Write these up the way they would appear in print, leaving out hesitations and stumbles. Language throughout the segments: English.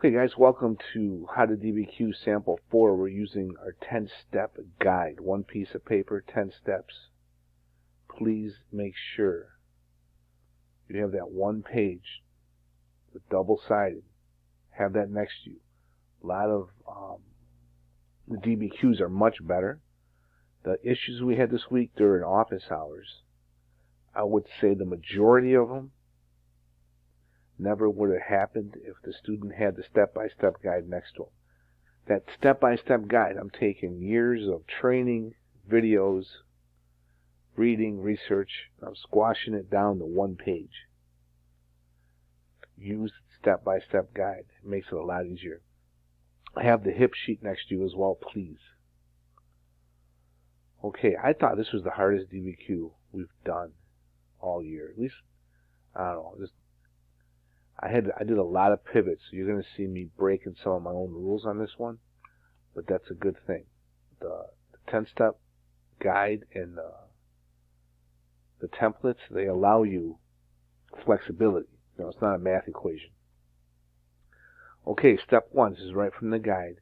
Okay guys, welcome to How to DBQ Sample 4. We're using our 10-step guide. One piece of paper, 10 steps. Please make sure you have that one page with double-sided. Have that next to you. A lot of the DBQs are much better. The issues we had this week during office hours, I would say the majority of them never would have happened if the student had the step-by-step guide next to him. That step-by-step guide, I'm taking years of training, videos, reading, research. I'm squashing it down to one page. Use the step-by-step guide. It makes it a lot easier. I have the H.I.P.P sheet next to you as well, please. Okay, I thought this was the hardest DBQ we've done all year. At least, I don't know, I did a lot of pivots, so you're going to see me breaking some of my own rules on this one, but that's a good thing. The 10-step guide and the templates, they allow you flexibility. You know, it's not a math equation. Okay, step 1, this is right from the guide.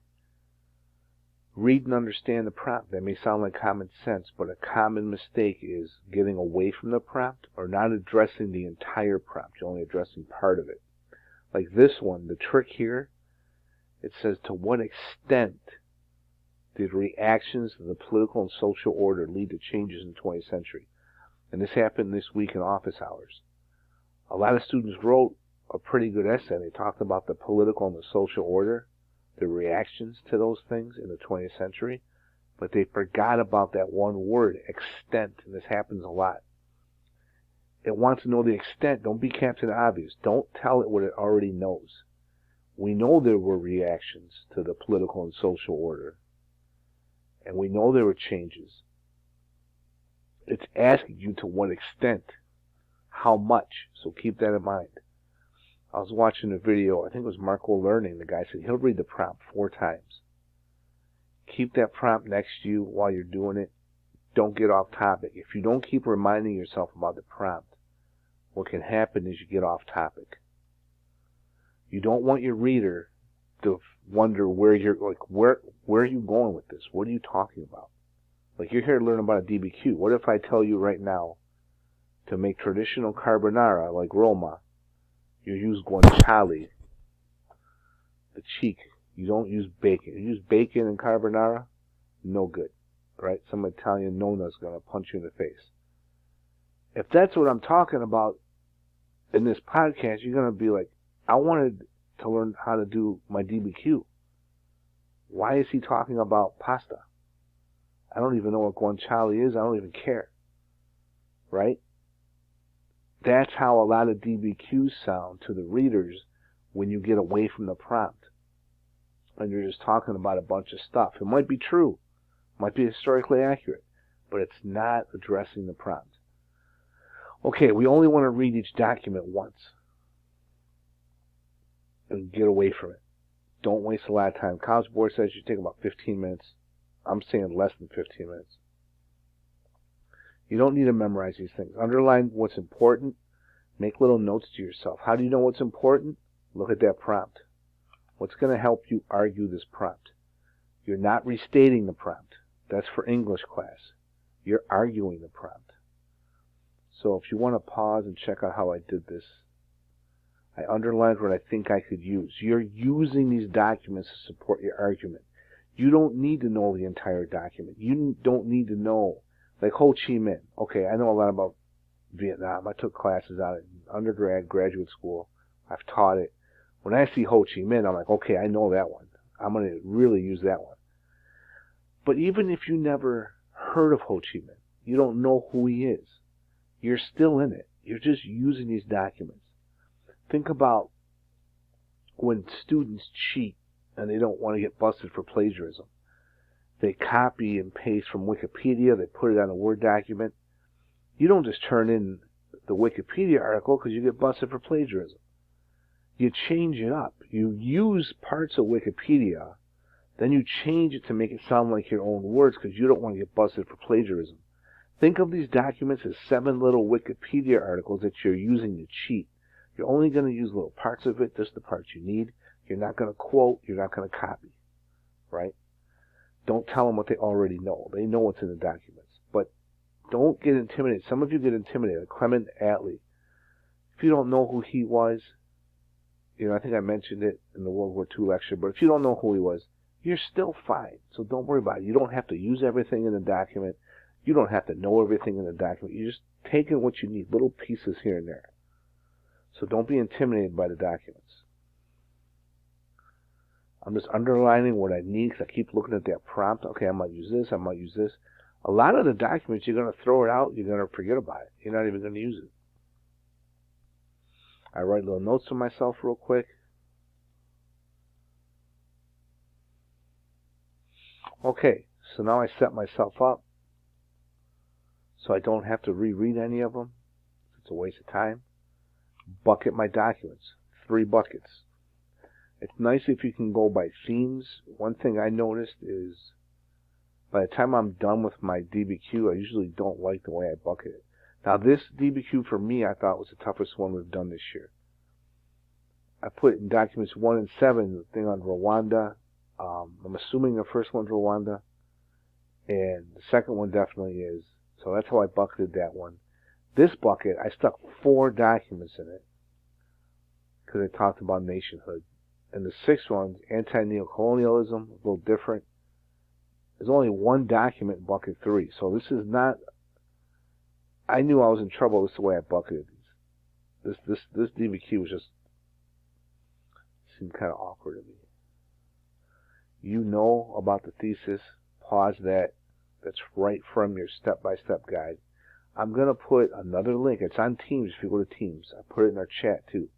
Read and understand the prompt. That may sound like common sense, but a common mistake is getting away from the prompt or not addressing the entire prompt. You're only addressing part of it. Like this one, the trick here, it says, to what extent did reactions to the political and social order lead to changes in the 20th century? And this happened this week in office hours. A lot of students wrote a pretty good essay. They talked about the political and the social order, the reactions to those things in the 20th century, but they forgot about that one word, extent, and this happens a lot. It wants to know the extent. Don't be Captain Obvious. Don't tell it what it already knows. We know there were reactions to the political and social order, and we know there were changes. It's asking you to what extent, how much, so keep that in mind. I was watching a video, I think it was Marco Learning. The guy said he'll read the prompt 4 times. Keep that prompt next to you while you're doing it. Don't get off topic. If you don't keep reminding yourself about the prompt, what can happen is you get off topic. You don't want your reader to wonder where you're, where are you going with this? What are you talking about? Like, you're here to learn about a DBQ. What if I tell you right now to make traditional carbonara like Roma, you use guanciale, the cheek. You don't use bacon. You use bacon in carbonara, no good, right? Some Italian nona's going to punch you in the face. If that's what I'm talking about in this podcast, you're going to be like, I wanted to learn how to do my DBQ. Why is he talking about pasta? I don't even know what guanciale is. I don't even care, right? That's how a lot of DBQs sound to the readers when you get away from the prompt and you're just talking about a bunch of stuff. It might be true, might be historically accurate, but it's not addressing the prompt. Okay, we only want to read each document once and get away from it. Don't waste a lot of time. College Board says you take about 15 minutes. I'm saying less than 15 minutes. You don't need to memorize these things. Underline what's important. Make little notes to yourself. How do you know what's important? Look at that prompt. What's going to help you argue this prompt? You're not restating the prompt. That's for English class. You're arguing the prompt. So if you want to pause and check out how I did this, I underlined what I think I could use. You're using these documents to support your argument. You don't need to know the entire document. You don't need to know, like Ho Chi Minh. Okay, I know a lot about Vietnam. I took classes out in undergrad, graduate school. I've taught it. When I see Ho Chi Minh, I'm like, okay, I know that one. I'm going to really use that one. But even if you never heard of Ho Chi Minh, you don't know who he is, you're still in it. You're just using these documents. Think about when students cheat and they don't want to get busted for plagiarism. They copy and paste from Wikipedia. They put it on a Word document. You don't just turn in the Wikipedia article because you get busted for plagiarism. You change it up. You use parts of Wikipedia, then you change it to make it sound like your own words because you don't want to get busted for plagiarism. Think of these documents as 7 little Wikipedia articles that you're using to cheat. You're only going to use little parts of it, just the parts you need. You're not going to quote, you're not going to copy, right? Don't tell them what they already know. They know what's in the documents. But don't get intimidated. Some of you get intimidated. Clement Attlee. If you don't know who he was, I think I mentioned it in the World War II lecture, but if you don't know who he was, you're still fine. So don't worry about it. You don't have to use everything in the document. You don't have to know everything in the document. You're just taking what you need, little pieces here and there. So don't be intimidated by the documents. I'm just underlining what I need because I keep looking at that prompt. Okay, I might use this, I might use this. A lot of the documents, you're going to throw it out, you're going to forget about it. You're not even going to use it. I write little notes to myself real quick. Okay, so now I set myself up so I don't have to reread any of them. It's a waste of time. Bucket my documents. 3 buckets. It's nice if you can go by themes. One thing I noticed is by the time I'm done with my DBQ, I usually don't like the way I bucket it. Now this DBQ for me, I thought was the toughest one we've done this year. I put in documents 1 and 7, the thing on Rwanda. I'm assuming the first one's Rwanda. And the second one definitely is. So that's how I bucketed that one. This bucket, I stuck 4 documents in it because it talked about nationhood. And the 6th one, anti-neocolonialism, a little different. There's only 1 document in bucket 3. So this is not... I knew I was in trouble. This is the way I bucketed these. This DBQ was just... seemed kind of awkward to me. You know about the thesis. Pause that. That's right from your step-by-step guide. I'm going to put another link. It's on Teams if you go to Teams. I put it in our chat too.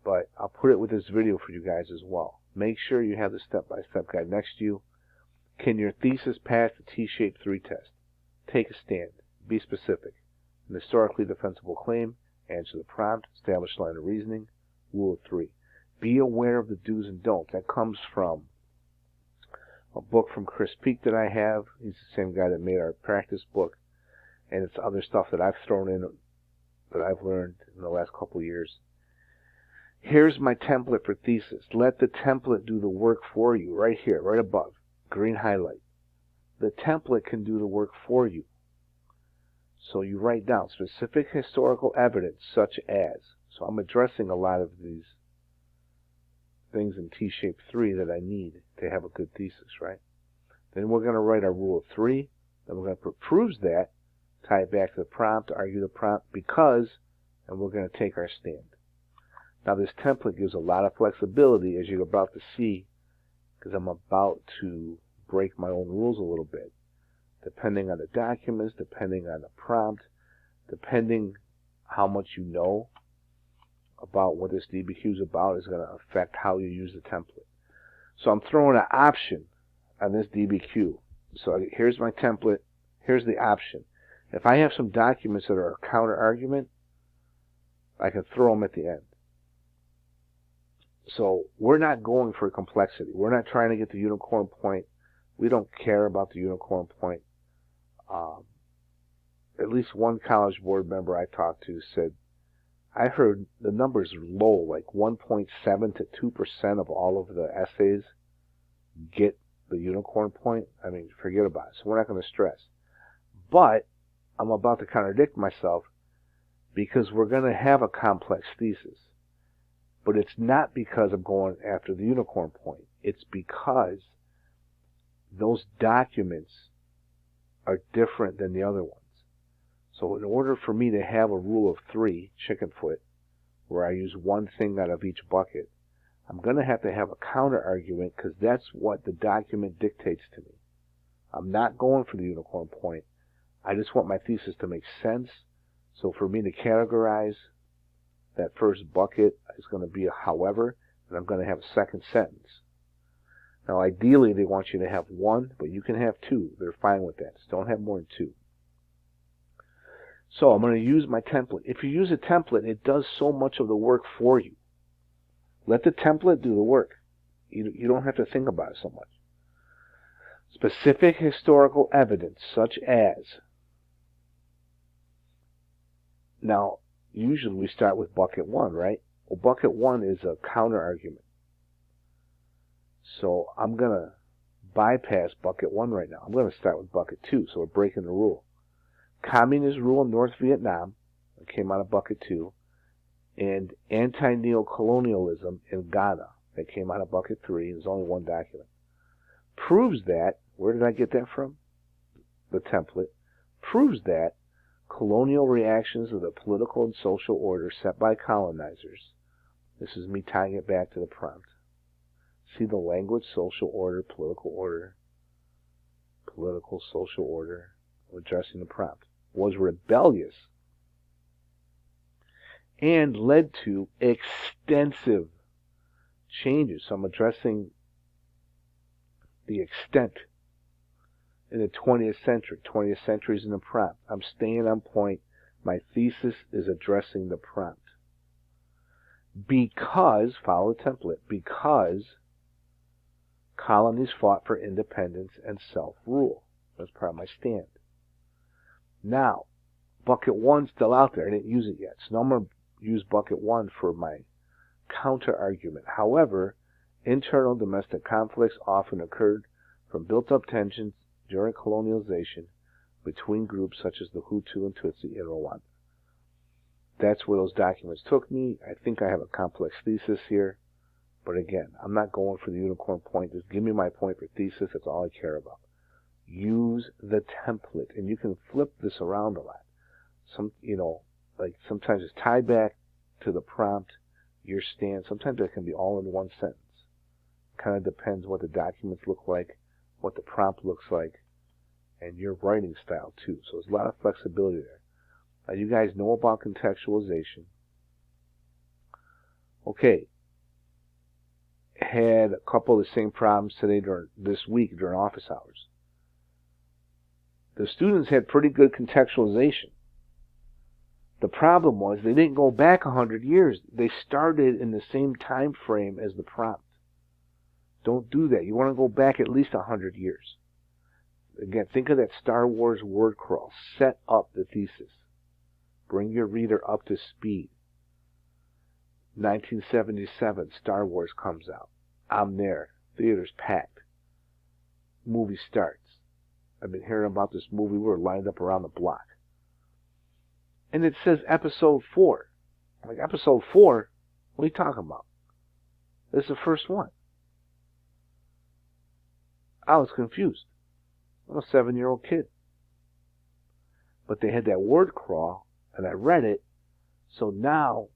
But I'll put it with this video for you guys as well. Make sure you have the step-by-step guide next to you. Can your thesis pass the T-shaped 3 test? Take a stand. Be specific. An historically defensible claim. Answer the prompt. Establish line of reasoning. Rule of 3. Be aware of the do's and don'ts. That comes from a book from Chris Peak that I have. He's the same guy that made our practice book. And it's other stuff that I've thrown in that I've learned in the last couple of years. Here's my template for thesis. Let the template do the work for you. Right here, right above. Green highlight. The template can do the work for you. So you write down specific historical evidence such as. So I'm addressing a lot of these things in T-shaped 3 that I need to have a good thesis, right? Then we're going to write our rule of 3. Then we're going to put proves that, tie it back to the prompt, argue the prompt, because, and we're going to take our stand. Now this template gives a lot of flexibility, as you're about to see, because I'm about to break my own rules a little bit. Depending on the documents, depending on the prompt, depending how much you know about what this DBQ is about is going to affect how you use the template. So I'm throwing an option on this DBQ. So here's my template. Here's the option. If I have some documents that are a counter argument, I can throw them at the end. So we're not going for complexity. We're not trying to get the unicorn point. We don't care about the unicorn point. At least one College Board member I talked to said, I heard the numbers are low, like 1.7 to 2% of all of the essays get the unicorn point. I mean, forget about it. So we're not going to stress. But I'm about to contradict myself because we're going to have a complex thesis. But it's not because I'm going after the unicorn point. It's because those documents are different than the other ones. So in order for me to have a rule of 3, chicken foot, where I use one thing out of each bucket, I'm going to have a counter argument because that's what the document dictates to me. I'm not going for the unicorn point. I just want my thesis to make sense. So for me to categorize that first bucket is going to be a however, and I'm going to have a second sentence. Now ideally they want you to have 1, but you can have 2. They're fine with that. Just don't have more than 2. So I'm going to use my template. If you use a template, it does so much of the work for you. Let the template do the work. You don't have to think about it so much. Specific historical evidence such as. Now, usually we start with bucket 1, right? Well, bucket 1 is a counter argument. So I'm going to bypass bucket 1 right now. I'm going to start with bucket 2, so we're breaking the rule. Communist rule in North Vietnam, that came out of bucket 2, and anti-neocolonialism in Ghana, that came out of bucket 3. There's only one document. Proves that, where did I get that from? The template. Proves that colonial reactions of the political and social order set by colonizers. This is me tying it back to the prompt. See the language, social order, political, social order, addressing the prompt, was rebellious and led to extensive changes. So I'm addressing the extent in the 20th century. 20th century is in the prompt. I'm staying on point. My thesis is addressing the prompt. Because, follow the template, because colonies fought for independence and self-rule. That's part of my stand. Now, bucket 1's still out there. I didn't use it yet. So now I'm going to use bucket 1 for my counter-argument. However, internal domestic conflicts often occurred from built-up tensions during colonialization between groups such as the Hutu and Tutsi in Rwanda. That's where those documents took me. I think I have a complex thesis here. But again, I'm not going for the unicorn point. Just give me my point for thesis. That's all I care about. Use the template. And you can flip this around a lot. Like sometimes it's tied back to the prompt, your stand. Sometimes it can be all in one sentence. Kind of depends what the documents look like, what the prompt looks like, and your writing style too. So there's a lot of flexibility there. Now you guys know about contextualization. Okay. Had a couple of the same problems today this week during office hours. The students had pretty good contextualization. The problem was they didn't go back 100 years. They started in the same time frame as the prompt. Don't do that. You want to go back at least 100 years. Again, think of that Star Wars word crawl. Set up the thesis. Bring your reader up to speed. 1977, Star Wars comes out. I'm there. Theater's packed. Movie starts. I've been hearing about this movie. We're lined up around the block. And it says episode 4. I'm like, episode 4? What are you talking about? This is the first one. I was confused. I'm a 7-year-old kid. But they had that word crawl, and I read it. So now,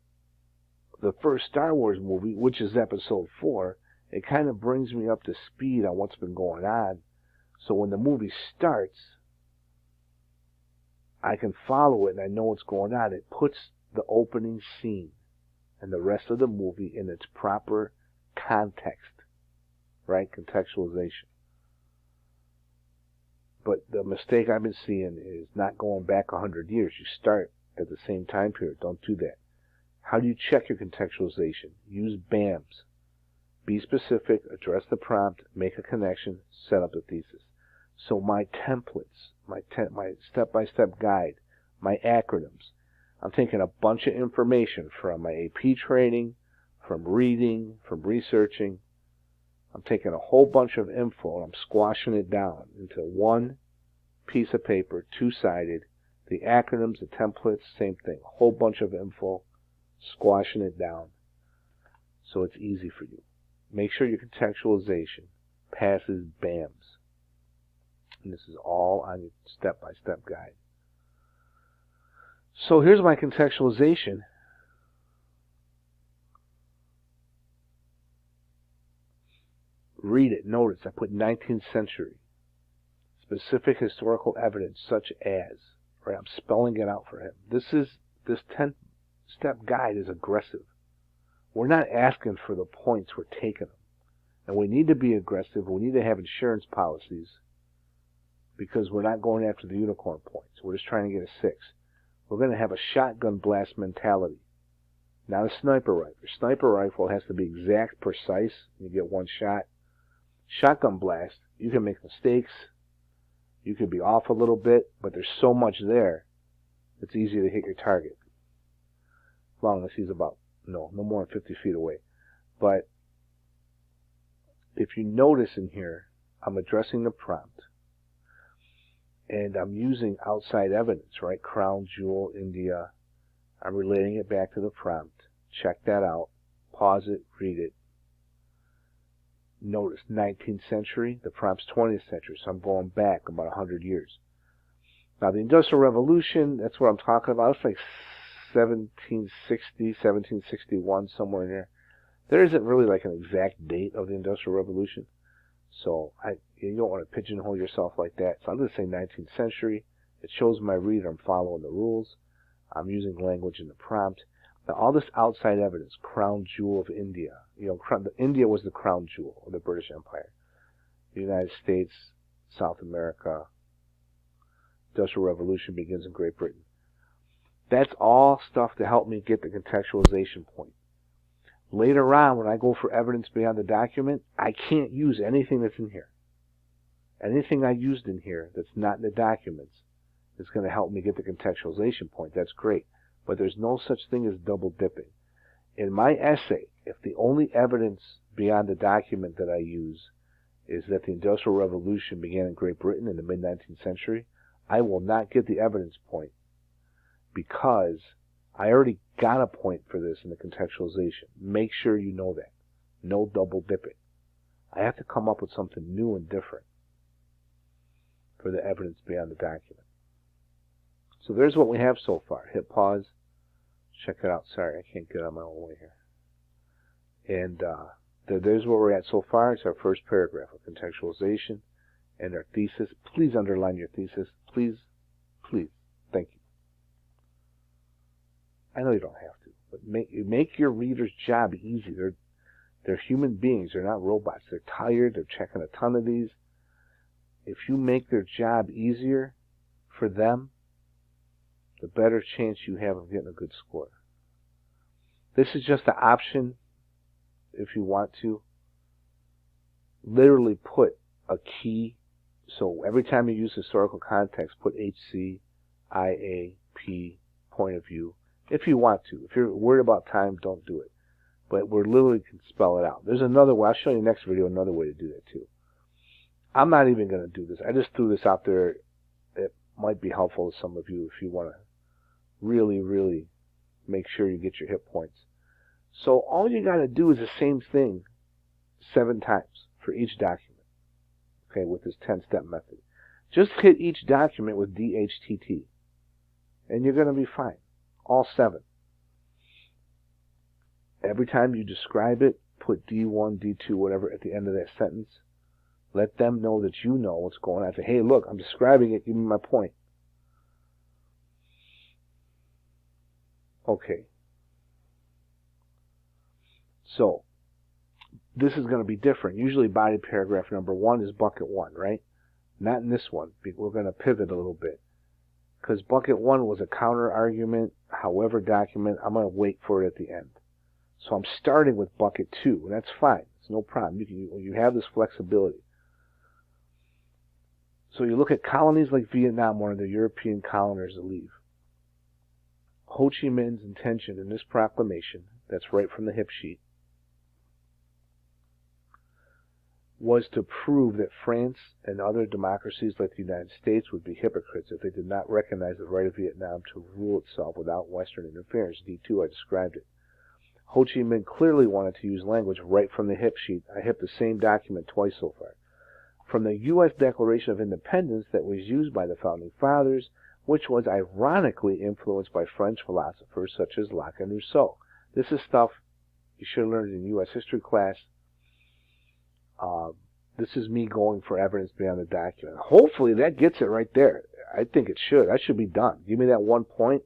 the first Star Wars movie, which is episode 4, it kind of brings me up to speed on what's been going on. So when the movie starts, I can follow it and I know what's going on. It puts the opening scene and the rest of the movie in its proper context, right? Contextualization. But the mistake I've been seeing is not going back 100 years. You start at the same time period. Don't do that. How do you check your contextualization? Use BAMs. Be specific, address the prompt, make a connection, set up the thesis. So my templates, my step-by-step guide, my acronyms, I'm taking a bunch of information from my AP training, from reading, from researching. I'm taking a whole bunch of info and I'm squashing it down into one piece of paper, two-sided. The acronyms, the templates, same thing. A whole bunch of info, squashing it down so it's easy for you. Make sure your contextualization passes BAMs. And this is all on your step-by-step guide. So here's my contextualization. Read it. Notice I put 19th century. Specific historical evidence such as, right? I'm spelling it out for him. This 10-step guide is aggressive. We're not asking for the points, we're taking them. And we need to be aggressive. We need to have insurance policies because we're not going after the unicorn points. We're just trying to get a 6. We're going to have a shotgun blast mentality, not a sniper rifle. Sniper rifle has to be exact, precise. You get one shot. Shotgun blast, you can make mistakes. You could be off a little bit, but there's so much there, it's easy to hit your target. long as he's about, no more than 50 feet away. But if you notice in here, I'm addressing the prompt, and I'm using outside evidence, right? Crown jewel, India. I'm relating it back to the prompt. Check that out. Pause it, read it. Notice 19th century, the prompt's 20th century, so I'm going back about 100 years. Now, the Industrial Revolution, that's what I'm talking about. It's like 1760, 1761, somewhere in there. There isn't really like an exact date of the Industrial Revolution. So you don't want to pigeonhole yourself like that. So I'm going to say 19th century. It shows my reader I'm following the rules. I'm using language in the prompt. Now, all this outside evidence, crown jewel of India. India was the crown jewel of the British Empire. The United States, South America, Industrial Revolution begins in Great Britain. That's all stuff to help me get the contextualization point. Later on, when I go for evidence beyond the document, I can't use anything that's in here. Anything I used in here that's not in the documents is going to help me get the contextualization point. That's great. But there's no such thing as double dipping. In my essay, if the only evidence beyond the document that I use is that the Industrial Revolution began in Great Britain in the mid-19th century, I will not get the evidence point because I already got a point for this in the contextualization. Make sure you know that. No double dipping. I have to come up with something new and different for the evidence beyond the document. So there's what we have so far. Hit pause. Check it out. Sorry, I can't get on my own way here. And there's where we're at so far. It's our first paragraph of contextualization and our thesis. Please underline your thesis. Please, please. Thank you. I know you don't have to, but make your reader's job easy. They're human beings. They're not robots. They're tired. They're checking a ton of these. If you make their job easier for them, the better chance you have of getting a good score. This is just an option if you want to. Literally put a key. So every time you use historical context, put H.C., I.A.P., point of view. If you want to. If you're worried about time, don't do it. But we literally can spell it out. There's another way. I'll show you next video another way to do that too. I'm not even going to do this. I just threw this out there. It might be helpful to some of you if you want to really, really make sure you get your hit points. So all you got to do is the same thing 7 times for each document. Okay, with this 10-step method. Just hit each document with DHTT. And you're going to be fine. All 7. Every time you describe it, put D1, D2, whatever at the end of that sentence. Let them know that you know what's going on. Say, hey, look, I'm describing it. Give me my point. Okay. So, this is going to be different. Usually body paragraph number 1 is bucket 1, right? Not in this one. We're going to pivot a little bit. Because bucket 1 was a counter argument, however document. I'm going to wait for it at the end. So I'm starting with bucket 2, and that's fine. It's no problem. You have this flexibility. So you look at colonies like Vietnam, one of the European coloners to leave. Ho Chi Minh's intention in this proclamation, that's right from the H.I.P.P sheet, was to prove that France and other democracies like the United States would be hypocrites if they did not recognize the right of Vietnam to rule itself without Western interference. D2, I described it. Ho Chi Minh clearly wanted to use language right from the H.I.P.P sheet. I hit the same document twice so far. From the U.S. Declaration of Independence that was used by the Founding Fathers, which was ironically influenced by French philosophers such as Locke and Rousseau. This is stuff you should have learned in U.S. history class. This is me going for evidence beyond the document. Hopefully that gets it right there. I think it should. I should be done. Give me that 1 point.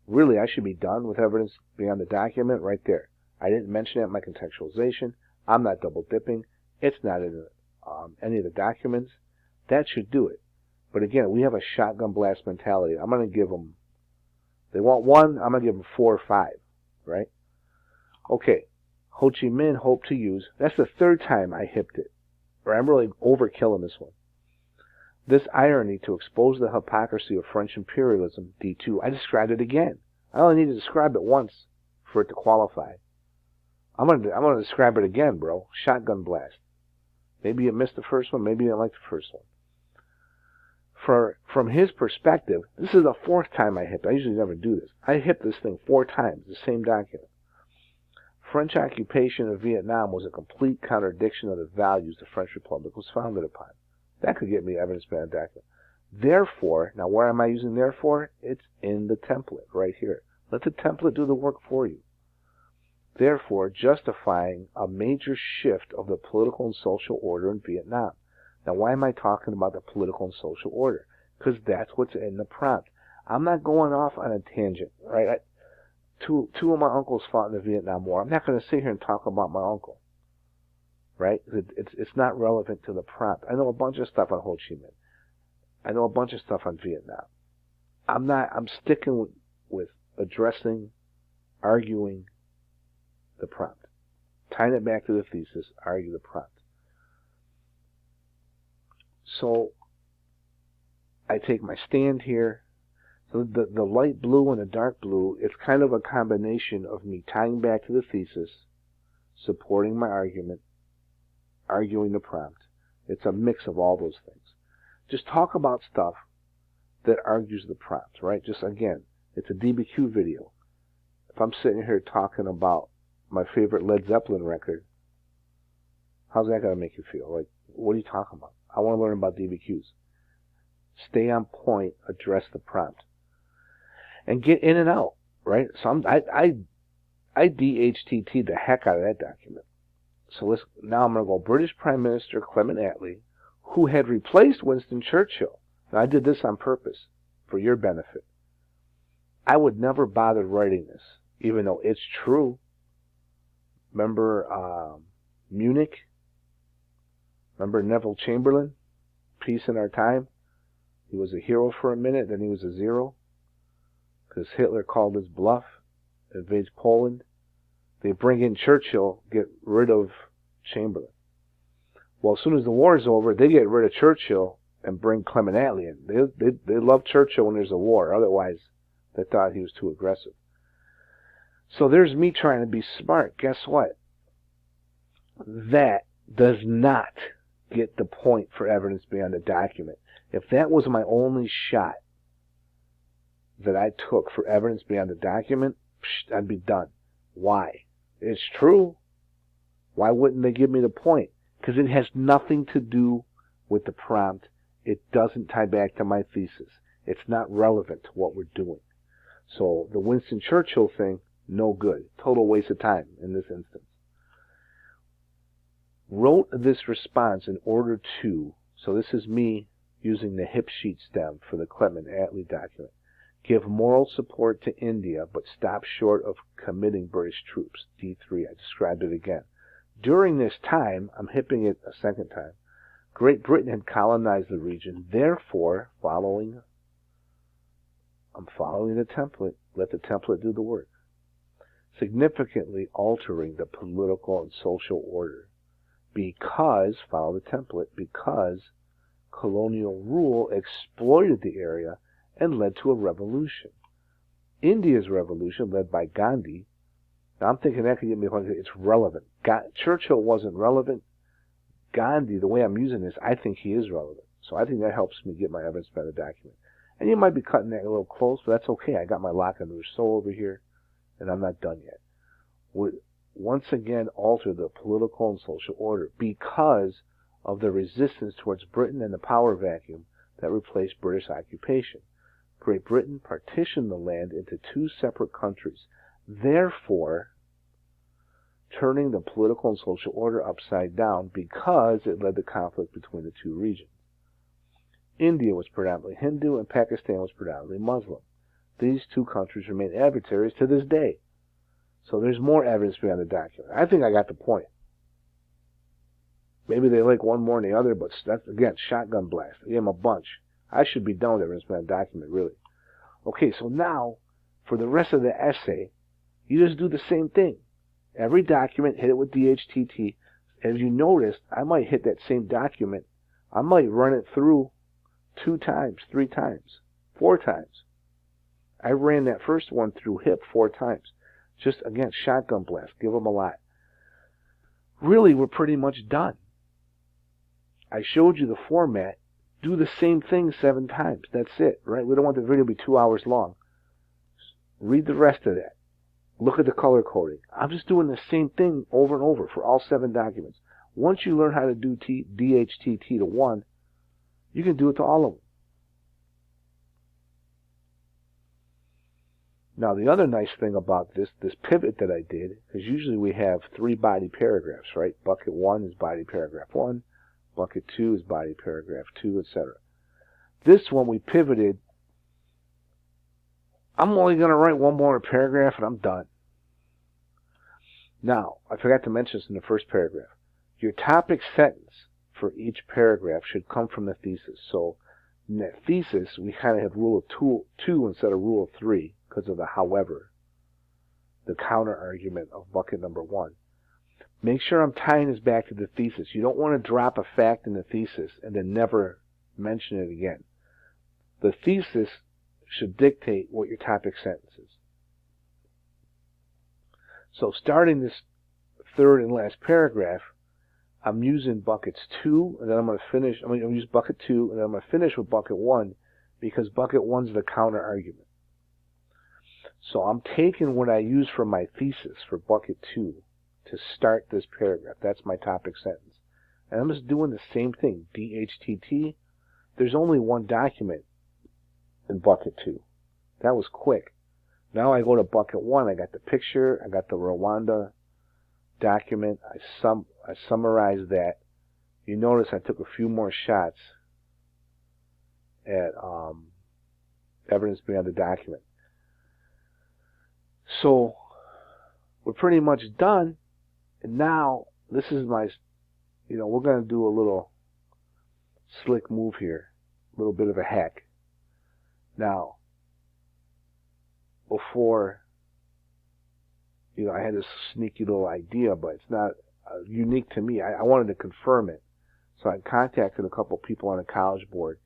Really, I should be done with evidence beyond the document right there. I didn't mention it in my contextualization. I'm not double dipping. It's not in any of the documents. That should do it. But again, we have a shotgun blast mentality. I'm going to give them, they want 1, I'm going to give them 4 or 5, right? Okay, Ho Chi Minh hoped to use, that's the 3rd time I hipped it. Or I'm really overkilling this one. This irony to expose the hypocrisy of French imperialism, D2, I described it again. I only need to describe it once. for it to qualify. I'm gonna describe it again, bro. Shotgun blast. Maybe you missed the first one. Maybe you didn't like the first one. From his perspective, this is the fourth time I HIP. I usually never do this. I HIP this thing 4 times, the same document. French occupation of Vietnam was a complete contradiction of the values the French Republic was founded upon. That could get me evidence by a document. Therefore, now where am I using therefore? It's in the template right here. Let the template do the work for you. Therefore, justifying a major shift of the political and social order in Vietnam. Now, why am I talking about the political and social order? Because that's what's in the prompt. I'm not going off on a tangent, right? Two of my uncles fought in the Vietnam War. I'm not going to sit here and talk about my uncle, right? It's not relevant to the prompt. I know a bunch of stuff on Ho Chi Minh. I know a bunch of stuff on Vietnam. I'm sticking with addressing, arguing the prompt. Tying it back to the thesis, argue the prompt. So I take my stand here. So the light blue and the dark blue, it's kind of a combination of me tying back to the thesis, supporting my argument, arguing the prompt. It's a mix of all those things. Just talk about stuff that argues the prompt, right? Just again, it's a DBQ video. If I'm sitting here talking about my favorite Led Zeppelin record, how's that going to make you feel? Like, what are you talking about? I want to learn about DBQs. Stay on point, address the prompt. And get in and out, right? So I DHTT'd the heck out of that document. So now I'm going to go British Prime Minister Clement Attlee, who had replaced Winston Churchill. Now, I did this on purpose, for your benefit. I would never bother writing this, even though it's true. Remember Munich? Remember Neville Chamberlain? Peace in Our Time? He was a hero for a minute, then he was a zero. Because Hitler called his bluff, invades Poland. They bring in Churchill, get rid of Chamberlain. Well, as soon as the war is over, they get rid of Churchill and bring Clement Attlee in. They love Churchill when there's a war. Otherwise, they thought he was too aggressive. So there's me trying to be smart. Guess what? That does not get the point for evidence beyond the document. If that was my only shot that I took for evidence beyond the document, I'd be done. Why? It's true. Why wouldn't they give me the point? Because it has nothing to do with the prompt. It doesn't tie back to my thesis. It's not relevant to what we're doing. So the Winston Churchill thing, no good. Total waste of time in this instance. Wrote this response in order to, so this is me using the HIP sheet stem for the Clement Attlee document, give moral support to India, but stop short of committing British troops. D3, I described it again. During this time, I'm hipping it a second time, Great Britain had colonized the region, therefore, I'm following the template, let the template do the work. Significantly altering the political and social order. Because, follow the template, because colonial rule exploited the area and led to a revolution. India's revolution, led by Gandhi, now I'm thinking that could get me one. It's relevant. Churchill wasn't relevant. Gandhi, the way I'm using this, I think he is relevant. So I think that helps me get my evidence by the document. And you might be cutting that a little close, but that's okay. I got my lock and Rousseau over here, and I'm not done yet. Would once again alter the political and social order because of the resistance towards Britain and the power vacuum that replaced British occupation. Great Britain partitioned the land into 2 separate countries, therefore turning the political and social order upside down because it led to conflict between the 2 regions. India was predominantly Hindu and Pakistan was predominantly Muslim. These 2 countries remain adversaries to this day. So there's more evidence beyond the document. I think I got the point. Maybe they like one more than the other, but that's, again, shotgun blast. I gave them a bunch. I should be done with evidence beyond the document, really. Okay, so now, for the rest of the essay, you just do the same thing. Every document, hit it with DHTT. As you noticed, I might hit that same document. I might run it through 2 times, 3 times, 4 times. I ran that first one through HIP 4 times. Just, again, shotgun blast. Give them a lot. Really, we're pretty much done. I showed you the format. Do the same thing 7 times. That's it, right? We don't want the video to be 2 hours long. Read the rest of that. Look at the color coding. I'm just doing the same thing over and over for all 7 documents. Once you learn how to do DHTT to 1, you can do it to all of them. Now, the other nice thing about this pivot that I did, is usually we have 3 body paragraphs, right? Bucket 1 is body paragraph 1. Bucket 2 is body paragraph 2, etc. This one we pivoted. I'm only going to write 1 more paragraph and I'm done. Now, I forgot to mention this in the first paragraph. Your topic sentence for each paragraph should come from the thesis. So in that thesis, we kind of have rule of 2 instead of rule of 3 because of the however, the counter argument of bucket number 1. Make sure I'm tying this back to the thesis. You don't want to drop a fact in the thesis and then never mention it again. The thesis should dictate what your topic sentence is. So starting this 3rd and last paragraph, I'm using buckets 2, and then I'm going to finish. I'm going to use bucket 2, and then I'm going to finish with bucket 1 because bucket 1 is the counter argument. So I'm taking what I use for my thesis for bucket 2 to start this paragraph. That's my topic sentence. And I'm just doing the same thing. DHTT. There's only 1 document in bucket 2. That was quick. Now I go to bucket 1. I got the picture. I got the Rwanda document. I summarized that. You notice I took a few more shots at evidence beyond the document. So we're pretty much done. And now this is my, we're going to do a little slick move here, a little bit of a hack. Now, before, I had this sneaky little idea, but it's not unique to me. I wanted to confirm it. So I contacted a couple people on the College Board.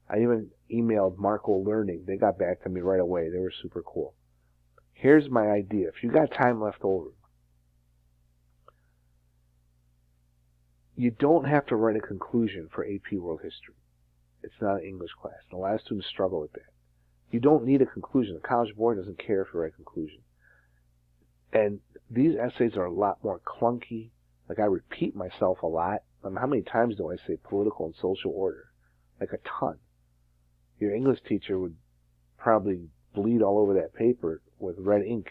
I even emailed Marco Learning. They got back to me right away. They were super cool. Here's my idea. If you got time left over, you don't have to write a conclusion for AP World History. It's not an English class. And a lot of students struggle with that. You don't need a conclusion. The College Board doesn't care if you write a conclusion. And these essays are a lot more clunky. Like, I repeat myself a lot. How many times do I say political and social order? Like a ton. Your English teacher would probably bleed all over that paper with red ink.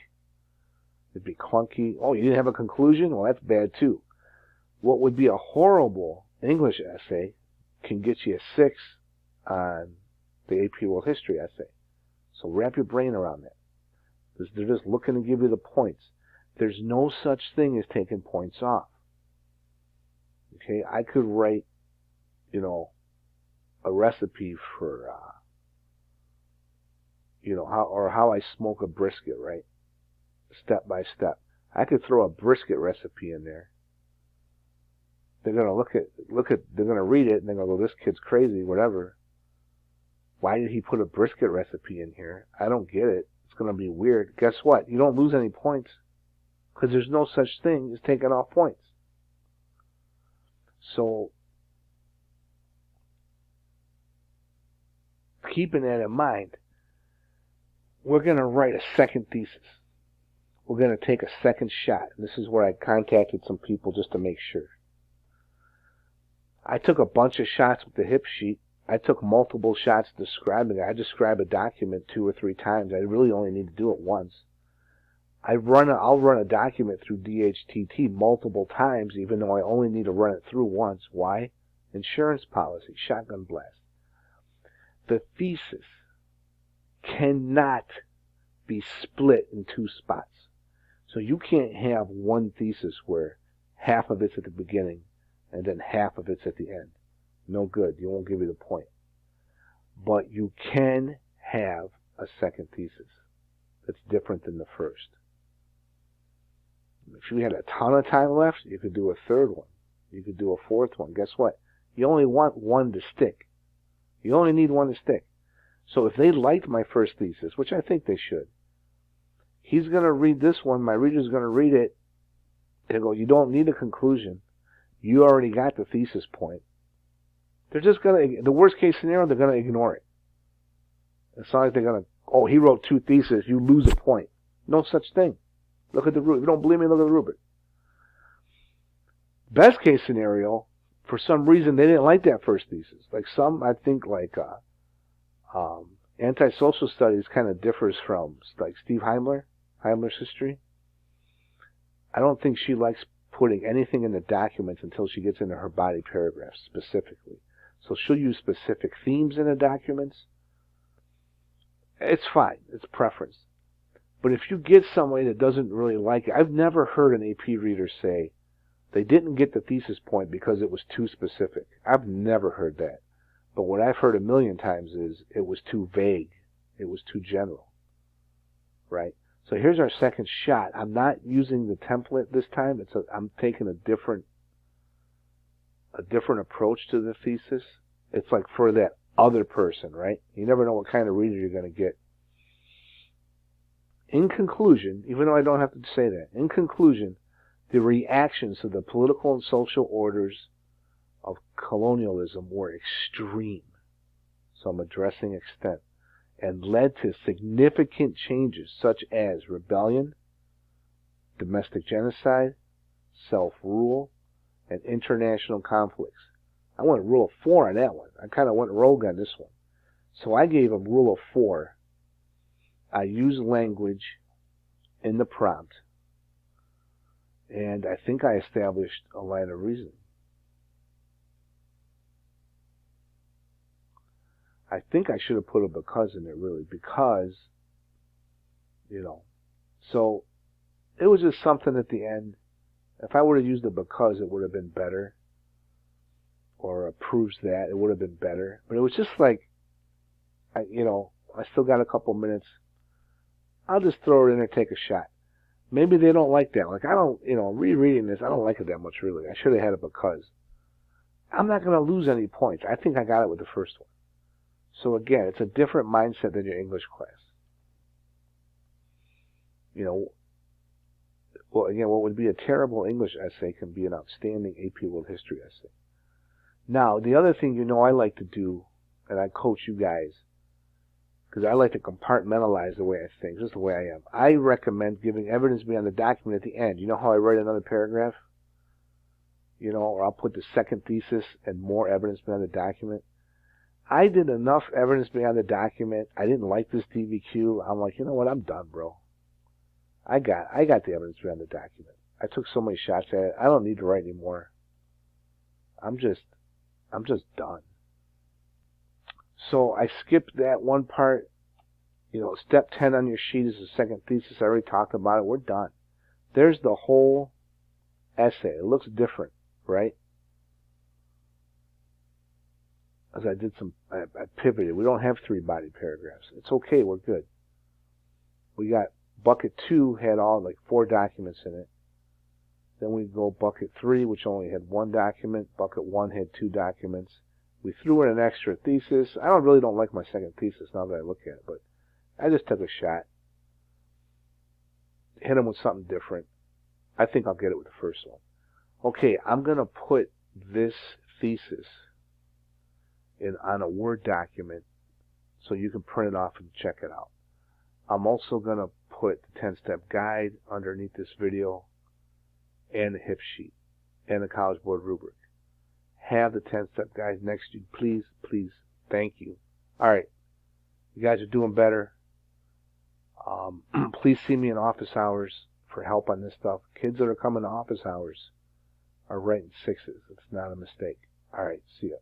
It'd be clunky. Oh, you didn't have a conclusion? Well, that's bad too. What would be a horrible English essay can get you a 6 on the AP World History essay. So wrap your brain around that. They're just looking to give you the points. There's no such thing as taking points off. Okay, I could write, a recipe for, how I smoke a brisket, right? Step by step. I could throw a brisket recipe in there. They're gonna they're gonna read it and they're gonna go, this kid's crazy, whatever. Why did he put a brisket recipe in here? I don't get it. It's gonna be weird. Guess what? You don't lose any points because there's no such thing as taking off points. So, keeping that in mind, we're going to write a second thesis. We're going to take a second shot. And this is where I contacted some people just to make sure. I took a bunch of shots with the HIP sheet. I took multiple shots describing it. I describe a document 2 or 3 times. I really only need to do it once. I'll run a document through DHTT multiple times, even though I only need to run it through once. Why? Insurance policy, shotgun blast. The thesis cannot be split in 2 spots. So you can't have one thesis where half of it's at the beginning and then half of it's at the end. No good. You won't give you the point. But you can have a second thesis that's different than the first. If you had a ton of time left, you could do a 3rd one. You could do a 4th one. Guess what? You only want one to stick. You only need one to stick. So if they liked my first thesis, which I think they should, He's going to read this one. My reader's going to read it and go, you don't need a conclusion. You already got the thesis point. They're just going to, the worst case scenario, they're going to ignore it. It's not like they're going to, oh, he wrote 2 theses, you lose a point. No such thing. Look at the rubric. If you don't believe me, look at the rubric. Best case scenario, for some reason, they didn't like that first thesis. Like some, I think, like antisocial studies kind of differs from, like Steve Heimler's history. I don't think she likes putting anything in the documents until she gets into her body paragraphs specifically. So she'll use specific themes in the documents. It's fine. It's preference. But if you get somebody that doesn't really like it, I've never heard an AP reader say they didn't get the thesis point because it was too specific. I've never heard that. But what I've heard a million times is it was too vague. It was too general. Right? So here's our second shot. I'm not using the template this time. I'm taking a different approach to the thesis. It's like for that other person, right? You never know what kind of reader you're going to get. In conclusion, even though I don't have to say that, in conclusion, the reactions to the political and social orders of colonialism were extreme. So I'm addressing extent. And led to significant changes such as rebellion, domestic genocide, self-rule, and international conflicts. I went rule of 4 on that one. I kind of went rogue on this one. So I gave them rule of 4. I used language in the prompt. And I think I established a line of reasoning. I think I should have put a because in there, really, because, So it was just something at the end. If I would have used a because, it would have been better. Or proves that, it would have been better. But it was just like, I still got a couple minutes. I'll just throw it in there, take a shot. Maybe they don't like that. Like, I don't, rereading this, I don't like it that much, really. I should have had a because. I'm not going to lose any points. I think I got it with the first one. So again, it's a different mindset than your English class. Well, again, what would be a terrible English essay can be an outstanding AP World History essay. Now, the other thing I like to do, and I coach you guys, because I like to compartmentalize the way I think, just the way I am. I recommend giving evidence beyond the document at the end. You know how I write another paragraph? Or I'll put the second thesis and more evidence beyond the document. I did enough evidence beyond the document. I didn't like this DBQ. I'm like, you know what? I'm done, bro. I got the evidence beyond the document. I took so many shots at it. I don't need to write anymore. I'm just done. So I skipped that one part. Step 10 on your sheet is the second thesis. I already talked about it. We're done. There's the whole essay. It looks different, right? As I pivoted. We don't have 3 body paragraphs. It's okay. We're good. We got bucket 2 had all like 4 documents in it. Then we go bucket 3, which only had 1 document. Bucket 1 had 2 documents. We threw in an extra thesis. I really don't like my second thesis now that I look at it, but I just took a shot. Hit them with something different. I think I'll get it with the first one. Okay, I'm going to put this thesis on a Word document so you can print it off and check it out. I'm also going to put the 10-step guide underneath this video and the H.I.P.P sheet and the College Board rubric. Have the 10-step guide next to you. Please, please. Thank you. All right. You guys are doing better. Please see me in office hours for help on this stuff. Kids that are coming to office hours are writing 6s. It's not a mistake. All right. See ya.